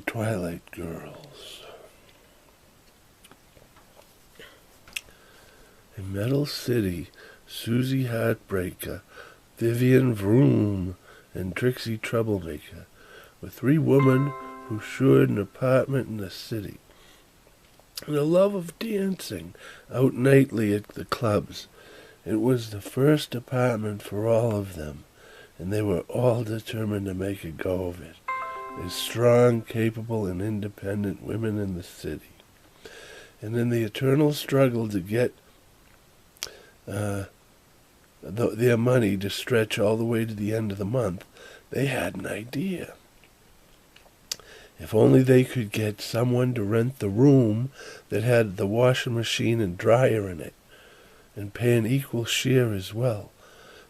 the Twilight Girls. In Metal City, Susie Heartbreaker, Vivian Vroom, and Trixie Troublemaker were three women who shared an apartment in the city, and a love of dancing out nightly at the clubs. It was the first apartment for all of them, and they were all determined to make a go of it, as strong, capable, and independent women in the city. And in the eternal struggle to get their money to stretch all the way to the end of the month, they had an idea. If only they could get someone to rent the room that had the washing machine and dryer in it, and pay an equal share as well,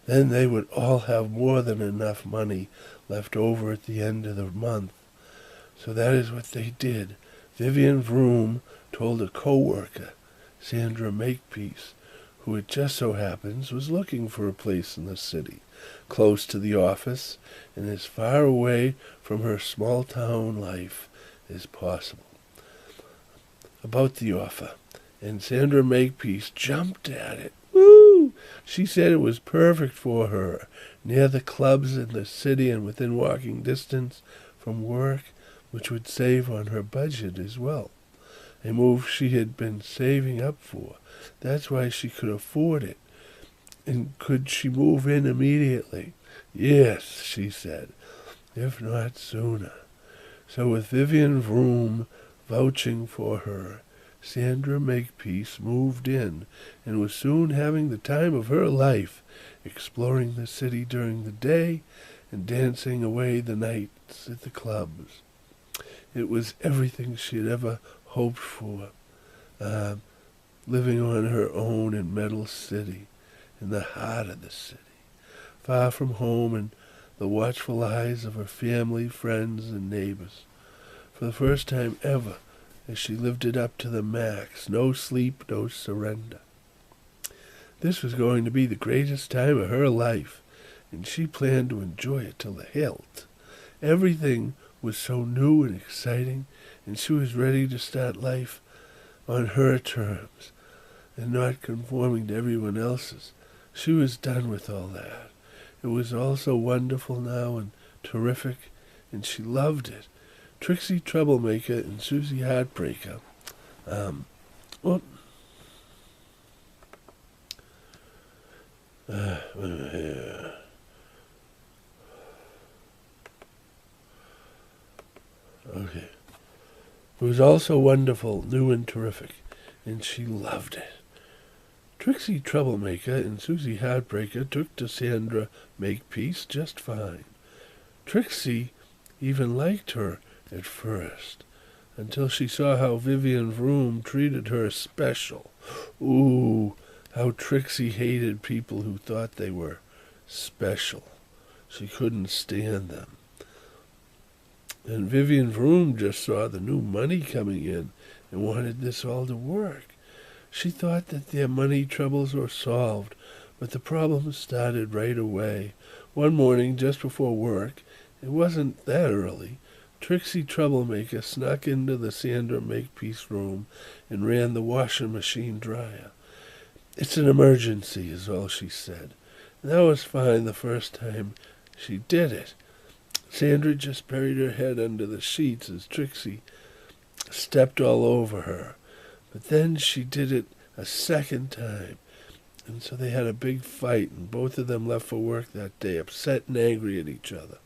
then they would all have more than enough money left over at the end of the month. So that is what they did. Vivian Vroom told a co-worker, Sandra Makepeace, who it just so happens was looking for a place in the city, close to the office and as far away from her small-town life as possible, about the offer, and Sandra Makepeace jumped at it. Woo! She said it was perfect for her, near the clubs in the city and within walking distance from work, which would save on her budget as well, a move she had been saving up for. That's why she could afford it. And could she move in immediately? Yes, she said, if not sooner. So with Vivian Vroom vouching for her, Sandra Makepeace moved in and was soon having the time of her life, exploring the city during the day and dancing away the nights at the clubs. It was everything she had ever hoped for, living on her own in Metal City, in the heart of the city, far from home and the watchful eyes of her family, friends, and neighbors. For the first time ever, as she lived it up to the max, no sleep, no surrender. This was going to be the greatest time of her life, and she planned to enjoy it till the hilt. Everything was so new and exciting, and she was ready to start life on her terms and not conforming to everyone else's. She was done with all that. It was all so wonderful now and terrific, and she loved it. Trixie Troublemaker and Susie Heartbreaker. Okay. It was also wonderful, new and terrific, and she loved it. Trixie Troublemaker and Susie Heartbreaker took to Sandra Makepeace just fine. Trixie even liked her at first, until she saw how Vivian Vroom treated her special. Ooh, how Trixie hated people who thought they were special. She couldn't stand them. And Vivian Vroom just saw the new money coming in and wanted this all to work. She thought that their money troubles were solved, but the problem started right away. One morning, just before work, it wasn't that early, Trixie Troublemaker snuck into the Sandra Makepeace room and ran the washing machine dryer. It's an emergency, is all she said. And that was fine the first time she did it. Sandra just buried her head under the sheets as Trixie stepped all over her. But then she did it a second time, and so they had a big fight, and both of them left for work that day, upset and angry at each other.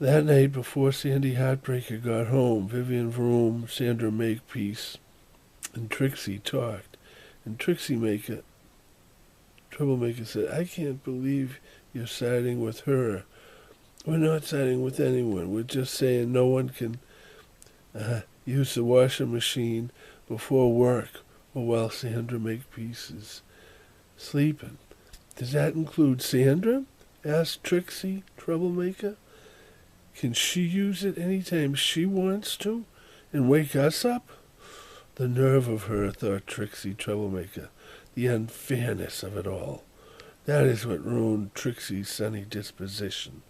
That night, before Sandy Heartbreaker got home, Vivian Vroom, Sandra Makepeace, and Trixie talked, and Troublemaker said, I can't believe you're siding with her. We're not siding with anyone. We're just saying no one can use the washing machine before work or while Sandra Makepeace is sleeping. Does that include Sandra? Asked Trixie Troublemaker. Can she use it any time she wants to and wake us up? The nerve of her, thought Trixie Troublemaker. The unfairness of it all. That is what ruined Trixie's sunny disposition.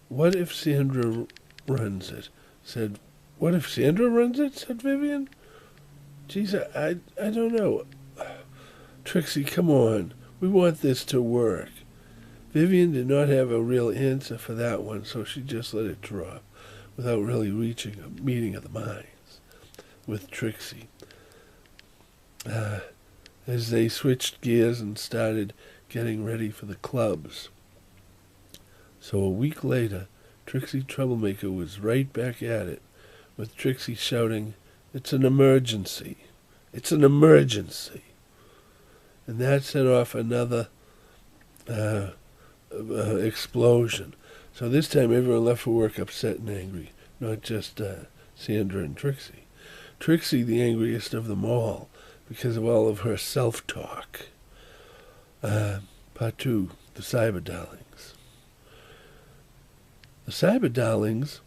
What if Sandra runs it. Said, what if Sandra runs it? Said Vivian. Geez, I don't know. Trixie, come on. We want this to work. Vivian did not have a real answer for that one, so she just let it drop without really reaching a meeting of the minds with Trixie. As they switched gears and started getting ready for the clubs. So a week later, Trixie Troublemaker was right back at it, with Trixie shouting, "It's an emergency! It's an emergency!" And that set off another explosion. So this time everyone left for work upset and angry, not just Sandra and Trixie. Trixie, the angriest of them all, because of all of her self-talk. Part 2, the Cyber Darlings. The Cyber Darlings,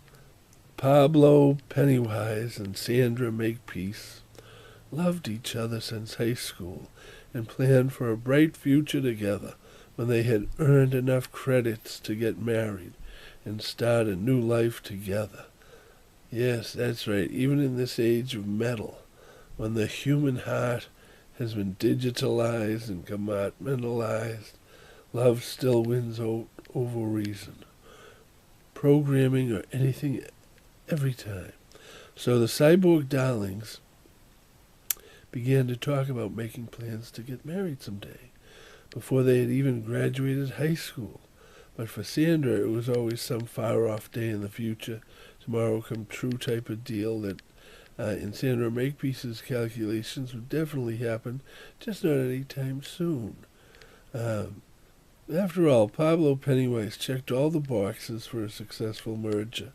Pablo, Pennywise, and Sandra Makepeace, loved each other since high school and planned for a bright future together when they had earned enough credits to get married and start a new life together. Yes, that's right, even in this age of metal, when the human heart has been digitalized and compartmentalized, love still wins over reason. Programming or anything every time. So the Cyborg Darlings began to talk about making plans to get married someday, before they had even graduated high school. But for Sandra, it was always some far-off day in the future, tomorrow-come-true type of deal that, in Sandra Makepeace's calculations, would definitely happen, just not any time soon. After all, Pablo Pennywise checked all the boxes for a successful merger.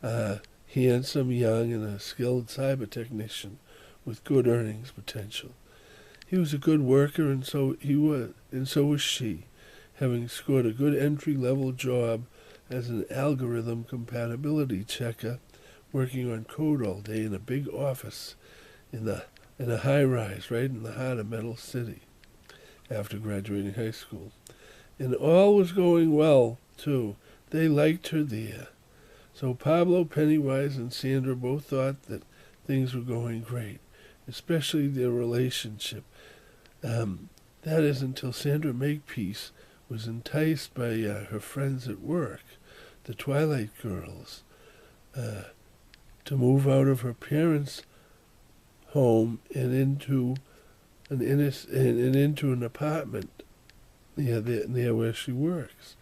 Handsome, young, and a skilled cyber technician with good earnings potential. He was a good worker, and so was she, having scored a good entry-level job as an algorithm compatibility checker, working on code all day in a big office in a high-rise right in the heart of Metal City after graduating high school. And all was going well, too. They liked her there. So Pablo, Pennywise, and Sandra both thought that things were going great, especially their relationship. That is until Sandra Makepeace was enticed by her friends at work, the Twilight Girls, to move out of her parents' home and into an apartment near where she works.